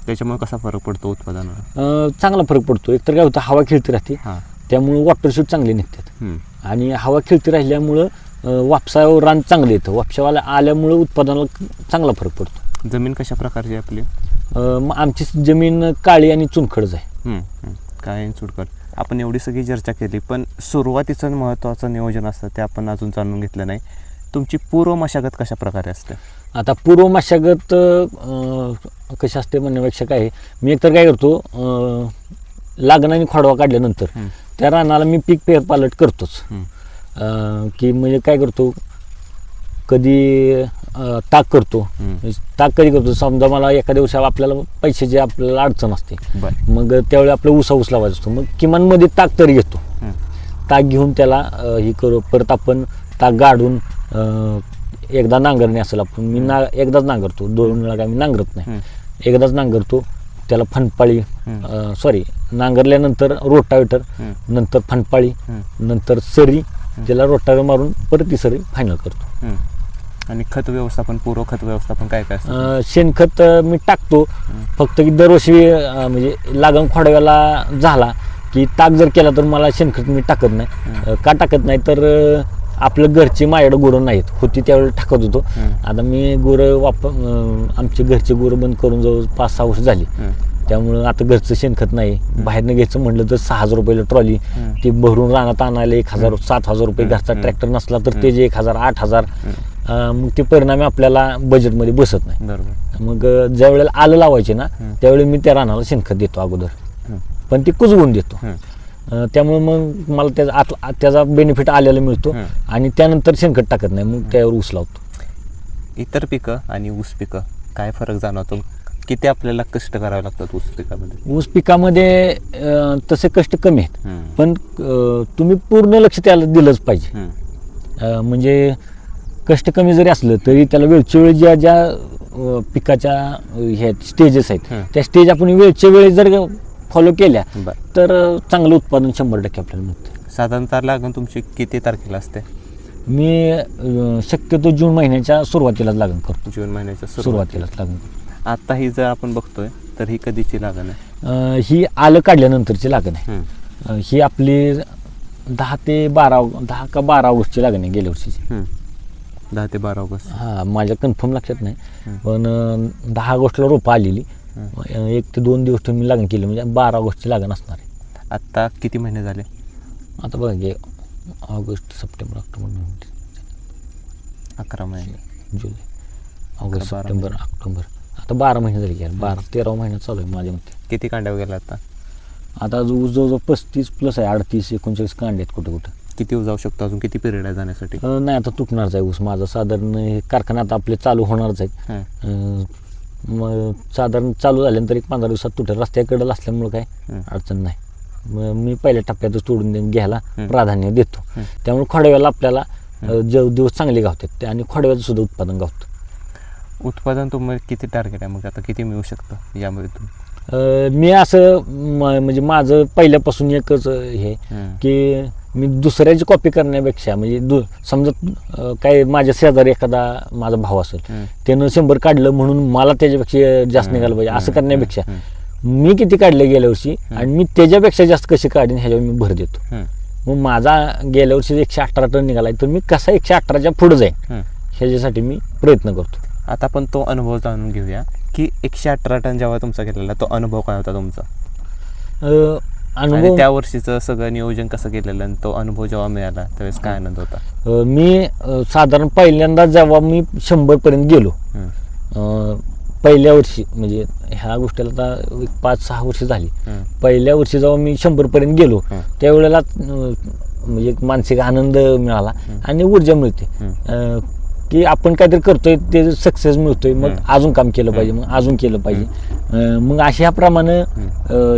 त्याच्यामुळे कसा फरक पडतो उत्पादनाला? चांगला फरक पडतो. एकतर काय होतं, हवा खेळती राहते त्यामुळे वॉटरशूट चांगले निघतात आणि हवा खेळती राहिल्यामुळं वापसावर रान चांगलं येतं. वापशावाला आल्यामुळं उत्पादनाला चांगला फरक पडतो. जमीन कशा प्रकारची आपली? आमची जमीन काळी आणि चुनखडच आहे. काळी आणि चुनखड. आपण एवढी सगळी चर्चा केली, पण सुरुवातीचं महत्त्वाचं नियोजन असतं ते आपण अजून जाणून घेतलं नाही. तुमची पूर्व मशागत कशा प्रकारे असते? आता पूर्व मशागत कशी असते म्हणण्यापेक्षा काय, मी एकतर काय करतो, लागण आणि खोडवा काढल्यानंतर त्या रानाला मी पीक फेरपालट करतोच. की म्हणजे काय करतो, कधी ताक करतो. ताक कधी करतो, समजा मला एखाद्या वर्षी आपल्याला पैशाची आपल्याला अडचण असते, मग त्यावेळी आपलं ऊस लावायचा असतो, मग किमान मध्ये ताक तरी घेतो. ताक घेऊन त्याला हे करू, परत आपण ताक गाडून एकदा नांगरणे असेल, आपण मी एकदाच नांगरतो, 2 वेळा काय मी नांगरत नाही, एकदाच नांगरतो. त्याला फनपाळी नांगरल्यानंतर रोटावेटर, नंतर फनपाळी, नंतर सरी, त्याला रोटावेटर मारून परत ती सरी फायनल करतो. आणि खत व्यवस्थापन, पूर्व खत व्यवस्थापन काय काय असतं? शेणखत मी टाकतो, फक्त की दरवर्षी म्हणजे लागण खोडव्याला झाला की ताक जर केला तर मला शेणखत मी टाकत नाही. का टाकत नाही तर आपलं घरची माझ्याकडे गुरं नाहीत, होती त्यावेळेला टाकत होतो. आता मी गुरं आमची घरची गुरं बंद करून जवळ 5-6 वर्ष झाली, त्यामुळं आता घरचं शेणखत नाही. बाहेरनं घ्यायचं म्हटलं तर 6,000 रुपयाला ट्रॉली, ती भरून रानात आणायला 1,000, 7,000 रुपये. घरचा ट्रॅक्टर नसला तर ते जे 1,000, 8,000, मग ते परिणामी आपल्याला बजेटमध्ये बसत नाही. मग ज्या वेळेला आलं लावायचे ना त्यावेळी मी त्या रानाला शेणखत देतो अगोदर, पण ती कुजवून देतो. त्यामुळे मग मला त्याचा बेनिफिट आलेला मिळतो आणि त्यानंतर शेणखत टाकत नाही, मग त्यावर ऊस लावतो. इतर पिकं आणि ऊस पिकं काय फरक जाणवतो? किती आपल्याला कष्ट करावे लागतात ऊस पिकामध्ये? ऊस पिकामध्ये तसे कष्ट कमी आहेत, पण तुम्ही पूर्ण लक्ष त्याला दिलंच पाहिजे. म्हणजे कष्ट कमी जरी असलं तरी त्याला वेळच्या वेळी ज्या पिकाच्या हे स्टेजेस आहेत त्या स्टेज आपण वेळच्या वेळी जर फॉलो केल्या तर चांगलं उत्पादन 100% आपल्याला मिळतं. साधारणतः लागण तुमची किती तारखेला असते? मी शक्यतो जून महिन्याच्या सुरुवातीलाच लागण करतो. जून महिन्याच्या सुरुवातीलाच लागण करतो. आता ही जर आपण बघतोय तर ही कधीची लागण आहे? ही आलं काढल्यानंतरची लागण आहे. ही आपली 10 का 12 ऑगस्टची लागण आहे गेल्या वर्षीची. 10 ते 12 ऑगस्ट. माझ्या कन्फर्म लक्षात नाही, पण 10 ऑगस्टला रोपं आलेली. 1 ते 2 दिवस मी लागण केली, म्हणजे 12 ऑगस्टची लागण असणार आहे. आता किती महिने झाले? आता बघा की ऑगस्ट, सप्टेंबर, ऑक्टोबर, नोव्हेंबर, 11 महिने. जुलै, ऑगस्ट, सप्टेंबर, ऑक्टोबर, आता 12 महिने झाले की 12-13 महिने चालू आहे माझ्या मते. किती कांड्या गेला आता? आता जवळजवळ 35+ आहे, 38-39 कांडे आहेत कुठं कुठं. किती जाऊ शकतो अजून? किती पिरियड आहे जाण्यासाठी? नाही, आता तुटणारच आहे ऊस माझा. साधारण कारखान्यात आपले चालू होणारच आहेत. मग साधारण चालू झाल्यानंतर 15 दिवसात तुटेल. रस्त्याकडे असल्यामुळे काय अडचण नाही. मी पहिल्या टप्प्यातच तोडून घ्यायला प्राधान्य देतो. त्यामुळे खोडव्याला आपल्याला दिवस चांगले गावतात आणि खोडव्याचं सुद्धा उत्पादन गावतं. उत्पादन तुम्हाला किती टार्गेट आहे मग? आता किती मिळू शकतं यामध्ये तुम्ही? मी असं म्हणजे माझं पहिल्यापासून एकच हे की मी दुसऱ्याची कॉपी करण्यापेक्षा, म्हणजे समजा काय माझ्या शेजारी एखादा माझा भाव असेल, त्यानं 100 काढलं म्हणून मला त्याच्यापेक्षा जास्त निघालं पाहिजे असं करण्यापेक्षा मी किती काढले गेल्या वर्षी आणि मी त्याच्यापेक्षा जास्त कशी काढीन ह्याच्यावर मी भर देतो. मग माझा गेल्या वर्षी 118 टन निघाला तर मी कसा 118च्या पुढे जाईन ह्याच्यासाठी मी प्रयत्न करतो. आता आपण तो अनुभव जाणून घेऊया की 118 टन जेव्हा तुमचा केलेला तो अनुभव काय होता तुमचा? अनुभव त्या वर्षीचं सगळं नियोजन कसं केलेलं आणि तो अनुभव जेव्हा मिळाला त्यावेळेस काय आनंद होता? मी साधारण पहिल्यांदा जेव्हा मी 100 पर्यंत गेलो पहिल्या वर्षी, म्हणजे ह्या गोष्टीला आता 5-6 वर्ष झाली. पहिल्या वर्षी जेव्हा मी 100 पर्यंत गेलो त्यावेळेला म्हणजे एक मानसिक आनंद मिळाला आणि ऊर्जा मिळते की आपण काहीतरी करतोय ते सक्सेस मिळतोय, मग अजून काम केलं पाहिजे, मग अजून केलं पाहिजे. मग अशाप्रमाणे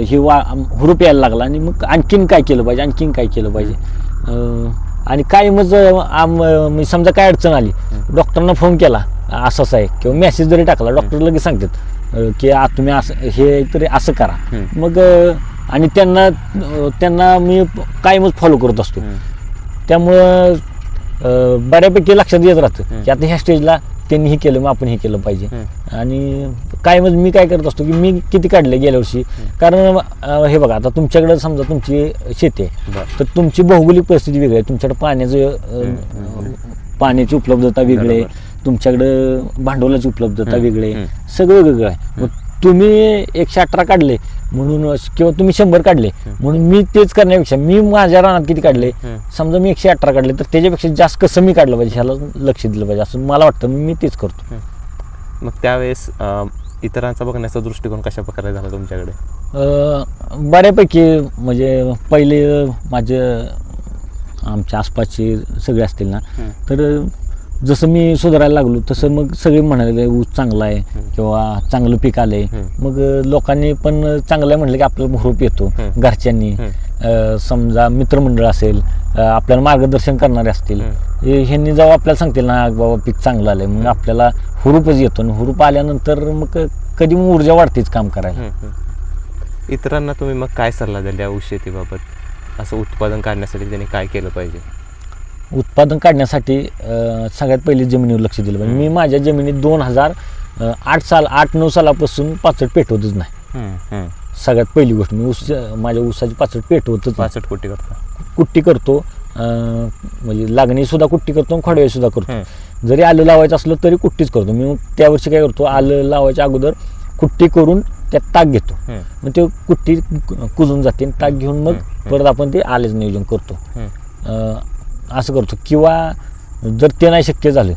ही हुरूप यायला लागला आणि मग आणखीन काय केलं पाहिजे, आणखीन काय केलं पाहिजे. आणि काय मग समजा काय अडचण आली, डॉक्टरांना फोन केला असंच आहे किंवा मेसेज जरी टाकला, डॉक्टर लगेच सांगतात की तुम्ही असं हे तरी असं करा. मग आणि त्यांना मी कायमच फॉलो करत असतो. त्यामुळं बऱ्यापैकी लक्षात येत राहतं की आता ह्या स्टेजला त्यांनी हे केलं, मग आपण हे केलं पाहिजे. आणि काय म्हणजे मी काय करत असतो की मी किती काढले गेल्या वर्षी, कारण हे बघा आता तुमच्याकडे समजा तुमची शेती आहे तर तुमची भौगोलिक परिस्थिती वेगळी आहे, तुमच्याकडे पाण्याची उपलब्धता वेगळी आहे, तुमच्याकडं भांडवलाची उपलब्धता वेगळी आहे, सगळं वेगळं आहे. मग तुम्ही 118 काढले म्हणून किंवा तुम्ही 100 काढले म्हणून मी तेच करण्यापेक्षा मी माझ्या रानात किती काढले, समजा मी 118 काढले तर त्याच्यापेक्षा जास्त कसं मी काढलं पाहिजे ह्याला लक्ष दिलं पाहिजे असं मला वाटतं, मी तेच करतो. मग त्यावेळेस इतरांचा बघण्याचा दृष्टिकोन कशा प्रकारे झाला तुमच्याकडे? बऱ्यापैकी म्हणजे पहिले माझे आमच्या आसपासचे सगळे असतील ना, तर जसं मी सुधारायला लागलो तसं मग सगळे म्हणाले ऊस चांगला आहे किंवा चांगलं पीक आलंय. मग लोकांनी पण चांगलं आहे म्हटलं की आपल्याला हुरूप येतो. घरच्यांनी समजा मित्रमंडळ असेल, आपल्याला मार्गदर्शन करणारे असतील, ह्यांनी जेव्हा आपल्याला सांगतील ना बाबा पीक चांगलं आलंय, मग आपल्याला हुरूपच येतो. आणि हुरूप आल्यानंतर मग कधी मग ऊर्जा वाढतेच काम करायला. इतरांना तुम्ही मग काय सल्ला द्याल या ऊस शेतीबाबत? असं उत्पादन काढण्यासाठी त्यांनी काय केलं पाहिजे? उत्पादन काढण्यासाठी सगळ्यात पहिले जमिनीवर लक्ष दिलं पाहिजे. मी माझ्या जमिनीत 2008-9 सालापासून पाचट पेटवतच नाही. सगळ्यात पहिली गोष्ट मी माझ्या ऊसाची पाचट पेटवतच. पाचट कुट्टी करतो? कुट्टी करतो, म्हणजे लागणी सुद्धा कुट्टी करतो, खोडवे सुद्धा करतो. जरी आलं लावायचं असलं तरी कुट्टीच करतो मी. मग त्या वर्षी काय करतो, आलं लावायच्या अगोदर कुट्टी करून त्यात टाक घेतो. मग ते कुट्टी कुजून जाते, टाक घेऊन मग परत आपण ते आल्याचं नियोजन करतो, असं करतो. किंवा जर ते नाही शक्य झालं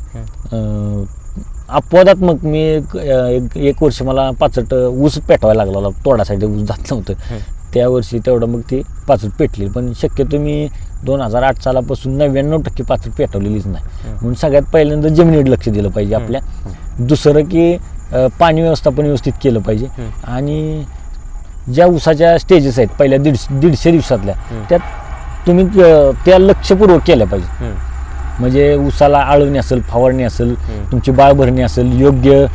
अपवादात मग मी एक वर्ष मला पाचट ऊस पेटवायला लागला, तोडासाठी ऊस जात नव्हतं. त्या वर्षी तेवढं मग ती पाचट पेटली. पण शक्यतो मी 2008 सालापासून 99% पाचट पेटवलेलीच नाही. म्हणून सगळ्यात पहिल्यांदा जमिनीवर लक्ष दिलं पाहिजे आपल्या. दुसरं की पाणी व्यवस्थापन व्यवस्थित केलं पाहिजे. आणि ज्या ऊसाच्या स्टेजेस आहेत पहिल्या 150 दिवसातल्या, त्यात तुम्ही त्या लक्षपूर्वक केल्या पाहिजे. म्हणजे ऊसाला आळवणी असेल, फवारणी असेल, तुमची बाळभरणी असेल, योग्य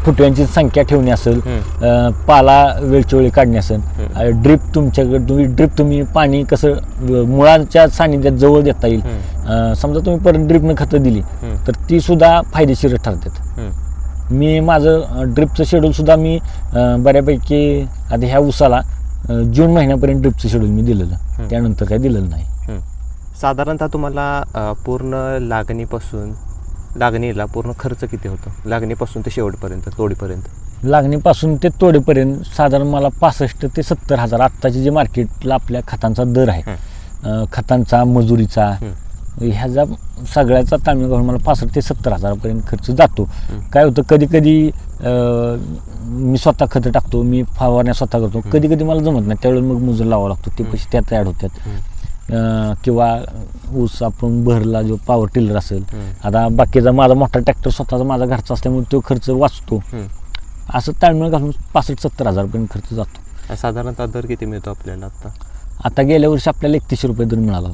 फुटव्यांची संख्या ठेवणे असेल, पाला वेळचवेळी काढणे असेल, ड्रीप तुमच्याकडे तुम्ही पाणी कसं मुळांच्या सानिध्यात जवळ देता येईल. समजा तुम्ही परत ड्रीपनं खतं दिली तर ती सुद्धा फायदेशीर ठरतात. मी माझं ड्रिपचं शेड्यूल सुद्धा मी बऱ्यापैकी आता ह्या ऊसाला जून महिन्यापर्यंत ड्रिपचं शेड्यूल मी दिलेलं, त्यानंतर काही दिलेलं नाही. साधारणतः तुम्हाला पूर्ण लागणीला पूर्ण खर्च किती होतो? लागणीपासून ते शेवटपर्यंत, तोडीपर्यंत? लागणीपासून ते तोडीपर्यंत साधारण मला 65,000 ते 70,000 आत्ताचे जे मार्केटला आपल्या खतांचा दर आहे, खतांचा, मजुरीचा, ह्याचा सगळ्याचा ताळमेळ करून मला 65,000 ते 70,000 खर्च जातो. काय होतं, कधी कधी मी स्वतः खतं टाकतो, मी फवारण्या स्वतः करतो, कधी कधी मला जमत नाही, त्यावेळेस मग मजूर लावावं लागतो, ते पैसे त्यात ॲड होतात. किंवा ऊस आपण भरला जो पॉवर टिलर असेल, आता बाकीचा माझा मोठा ट्रॅक्टर स्वतःचा माझा घरचा असल्यामुळे तो खर्च वाचतो. असं ताळमेळ घालून 65,000-70,000 खर्च जातो. साधारणतः दर किती मिळतो आपल्याला आता गेल्या वर्षी आपल्याला 3100 रुपये दर मिळाला.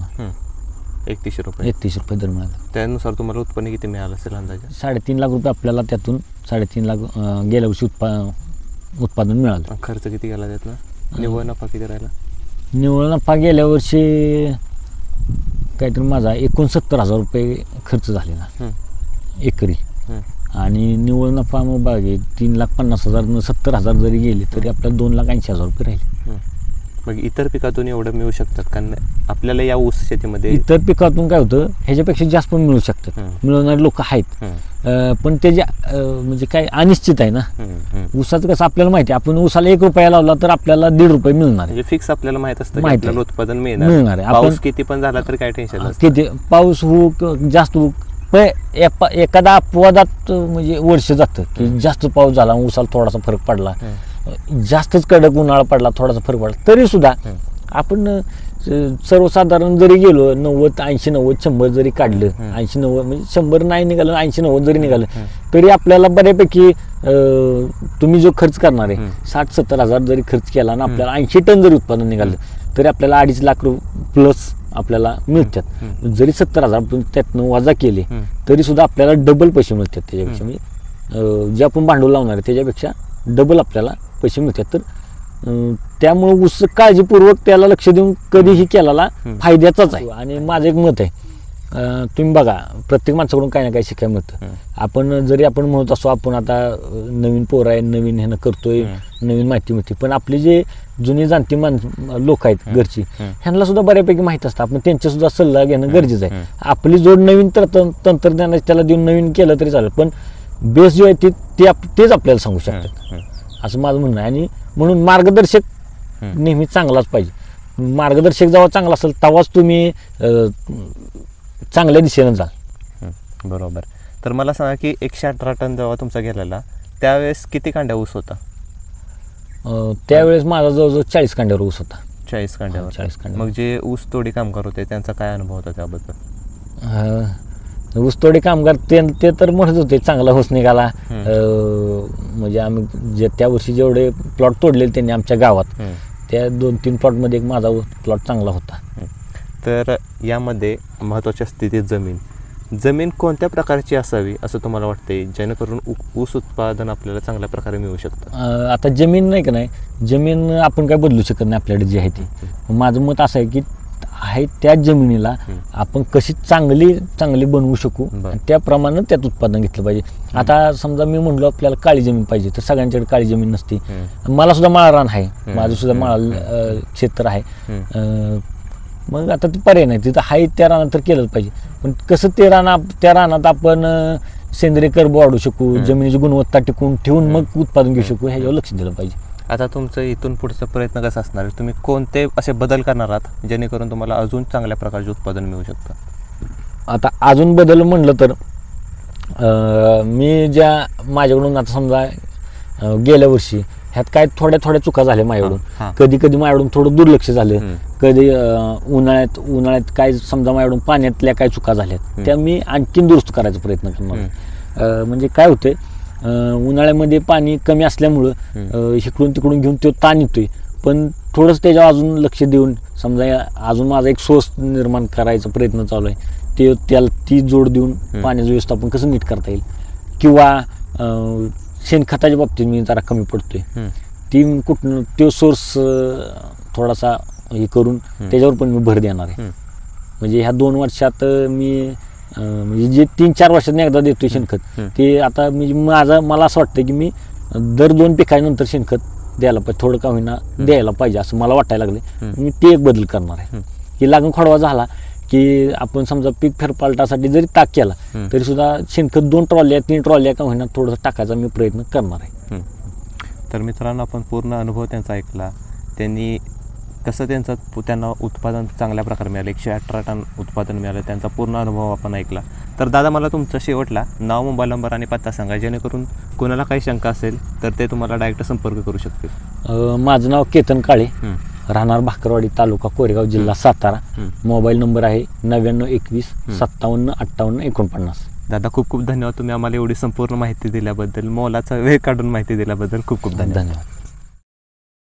3100 रुपये दर मिळाला. त्यानुसार तुम्हाला उत्पन्न किती मिळालं असेल अंदाजे? 3.5 लाख रुपये आपल्याला त्यातून 3.5 लाख गेल्या वर्षी उत्पादन मिळालं. खर्च किती गेला त्यातला? निव्वळ नफा किती राहिला? निव्वळ नफा गेल्या वर्षी काहीतरी माझा 69,000 रुपये खर्च झालेला एकरी. आणि निव्वळ नफा मग बागे 3,50,000 70,000 जरी गेले तरी आपल्याला 2,80,000 रुपये राहिले. मग इतर पिकातून एवढं मिळू शकतात? कारण आपल्याला या ऊस शेतीमध्ये इतर पिकातून काय होतं, ह्याच्यापेक्षा जास्त पण मिळू शकतात, मिळवणारे लोक आहेत. पण ते जे म्हणजे काय अनिश्चित आहे ना. ऊसाचं कसं आपल्याला माहिती आहे, आपण ऊसाला 1 रुपया लावला तर आपल्याला 1.5 रुपये मिळणार आहे. फिक्स आपल्याला माहित असतं आपल्याला उत्पादन मिळणार आहे. पाऊस किती पण झाला तर काय टेन्शन नसतं. किती पाऊस हो जास्त हो, एखादा अपवादात म्हणजे वर्ष जातं की जास्त पाऊस झाला, ऊसाला थोडासा फरक पडला, जास्तच कडक उन्हाळा पडला, थोडासा फरक पडला, तरी सुद्धा आपण सर्वसाधारण जरी गेलो 90, 80, 90, 100 जरी काढलं, 80, 90 म्हणजे 100 नाही निघालं, 80, 90 जरी निघालं तरी आपल्याला बऱ्यापैकी तुम्ही जो खर्च करणार आहे 60-70,000 जरी खर्च केला ना, आपल्याला 80 टन जरी उत्पादन निघालं तरी आपल्याला 2.5 लाख प्लस आपल्याला मिळतात. जरी 70,000 त्यातनं वजा केले तरी सुद्धा आपल्याला डबल पैसे मिळतात त्याच्यापेक्षा. म्हणजे जे आपण भांडवल लावणार आहे त्याच्यापेक्षा डबल आपल्याला पैसे मिळतात. तर त्यामुळे ऊस काळजीपूर्वक त्याला लक्ष देऊन कधीही केलेला फायद्याचाच आहे. आणि माझं एक मत आहे, तुम्ही बघा प्रत्येक माणसाकडून काही ना काही शिकायला मिळतं. आपण जरी आपण म्हणत असो आपण आता नवीन पोर आहे, नवीन ह्यानं करतोय, नवीन माहिती मिळते, पण आपली जे जुनी जाणती लोक आहेत घरची, ह्यांना सुद्धा बऱ्यापैकी माहिती असतं. आपण त्यांचा सुद्धा सल्ला घेणं गरजेचं आहे. आपली जोड नवीन तंत्रज्ञानाची त्याला देऊन नवीन केलं तरी चालेल, पण बेस जो आहे तेच आपल्याला सांगू शकतात असं माझं म्हणणं आहे. आणि म्हणून मार्गदर्शक नेहमी चांगलाच पाहिजे. मार्गदर्शक जेव्हा चांगला असेल तेव्हाच तुम्ही चांगल्या दिशेनं जाल. बरोबर. तर मला सांगा की 118 टन जेव्हा तुमचा गेलेला त्यावेळेस किती कांड्या ऊस होता? त्यावेळेस माझा जवळजवळ 40 कांड्यावर ऊस होता. 40 कांड्यावर. 40 कांड्यावर. मग जे ऊस तोडी कामगार होते त्यांचा काय अनुभव होता त्याबद्दल? ऊसतोडी कामगार ते तर म्हणत होते चांगला ऊस निघाला. म्हणजे आम्ही त्या वर्षी जेवढे प्लॉट तोडलेले त्यांनी आमच्या गावात, त्या 2-3 प्लॉटमध्ये एक माझा प्लॉट चांगला होता. तर यामध्ये महत्त्वाच्या स्थितीत जमीन कोणत्या प्रकारची असावी असं तुम्हाला वाटते, जेणेकरून ऊस उत्पादन आपल्याला चांगल्या प्रकारे मिळू शकतं? आता जमीन नाही का नाही, जमीन आपण काय बदलू शकत नाही आपल्याकडे जी आहे ती. माझं मत असं आहे की त्याच जमिनीला आपण कशी चांगली बनवू शकू, त्याप्रमाणे त्यात उत्पादन घेतलं पाहिजे. आता समजा मी म्हणलो आपल्याला काळी जमीन पाहिजे, तर सगळ्यांच्याकडे काळी जमीन नसते. मला सुद्धा माळा रान आहे, माझं सुद्धा माळा क्षेत्र आहे. मग आता ते पर्याय नाही, तिथं आहे त्या रानात तर केलंच पाहिजे. पण कसं त्या रानात आपण सेंद्रिय कर्ब वाढू शकू, जमिनीची गुणवत्ता टिकून ठेवून मग उत्पादन घेऊ शकू, ह्याच्यावर लक्ष दिलं पाहिजे. आता तुमचं इथून पुढचा प्रयत्न कसा असणार आहे? तुम्ही कोणते असे बदल करणार आहात जेणेकरून तुम्हाला अजून चांगल्या प्रकारचे उत्पादन मिळू शकतं? आता अजून बदल म्हणलं तर मी माझ्याकडून आता समजा गेल्या वर्षी ह्यात काय थोड्या चुका झाल्या माझ्याकडून. कधी माझ्याकडून थोडं दुर्लक्ष झालं. कधी उन्हाळ्यात काय समजा माझ्याकडून पाण्यातल्या काय चुका झाल्यात, त्या मी आणखीन दुरुस्त करायचा प्रयत्न करणार. म्हणजे काय होतंय, उन्हाळ्यामध्ये पाणी कमी असल्यामुळं इकडून तिकडून घेऊन तो ताण येतोय, पण थोडंसं त्याच्यावर अजून लक्ष देऊन समजा अजून माझा एक सोर्स निर्माण करायचा प्रयत्न चालू आहे. त्याला ती जोड देऊन पाण्याचं व्यवस्थापन कसं नीट करता येईल, किंवा शेणखताच्या बाबतीत मी जरा कमी पडतोय, ती कुठून तो सोर्स थोडासा हे करून त्याच्यावर पण मी भर देणार आहे. म्हणजे ह्या 2 वर्षात मी म्हणजे जे 3-4 वर्षात एकदा देतोय शेणखत, ते आता मला असं वाटतं की मी दर 2 पिकांनंतर शेणखत द्यायला पाहिजे, थोडं का होईना द्यायला पाहिजे असं मला वाटायला लागले. मी ते एक बदल करणार आहे की लागण खोडवा झाला की आपण समजा पीक फेरपालटासाठी जरी ताक केला तरी सुद्धा शेणखत 2 ट्रॉल्या 3 ट्रॉल्या का होईना थोडंसं टाकायचा मी प्रयत्न करणार आहे. तर मित्रांनो, आपण पूर्ण अनुभव त्यांचा ऐकला. त्यांनी कसं त्यांना उत्पादन चांगल्या प्रकारे मिळालं, 118 टन उत्पादन मिळालं, त्यांचा पूर्ण अनुभव आपण ऐकला. तर दादा, मला तुमचा शेवटला नाव, मोबाईल नंबर आणि पत्ता सांगा, जेणेकरून कोणाला काही शंका असेल तर ते तुम्हाला डायरेक्ट संपर्क करू शकतील. माझं नाव केतन काळे, राहणार भाकरवाडी, तालुका कोरेगाव, जिल्हा सातारा. मोबाईल नंबर आहे 9921 57 58 49. दादा, खूप खूप धन्यवाद. तुम्ही आम्हाला एवढी संपूर्ण माहिती दिल्याबद्दल, मोलाचा वेळ काढून माहिती दिल्याबद्दल खूप खूप धन्यवाद.